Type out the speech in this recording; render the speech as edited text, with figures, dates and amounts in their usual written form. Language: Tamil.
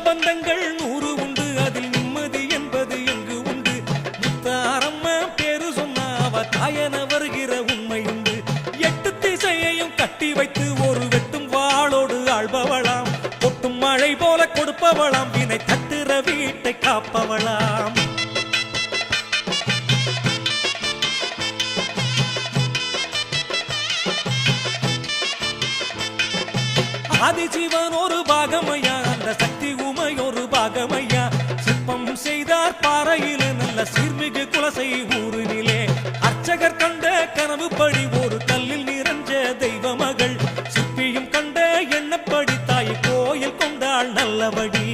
பந்தங்கள் 100 உண்டு, அதில் நிம்மதி என்பது எங்கு உண்டு. முத்தாரம்மா பேரு சொன்னா அவ தாயன வருகிற உண்மை உண்டு. 8 திசையையும் கட்டி வைத்து ஒரு வெட்டும் வாளோடு ஆள்பவளாம். கொட்டும் மழை போல கொடுப்பவளாம், வினை தட்டுற வீட்டை காப்பவளாம். ஆதிசிவன் ஒரு பாகமையா, அந்த சக்தி உமை ஒரு பாகமையா. சிற்பம் செய்தார் பாறையிலே, நல்ல சீர்மிகு குலசை ஊரினிலே. அர்ச்சகர் கண்ட கனவுப்படி ஒரு கல்லில் நிறைஞ்ச தெய்வ மகள். சிற்பியும் கண்ட எண்ணப்படி தாய் கோயில் கொண்டாள் நல்லபடி.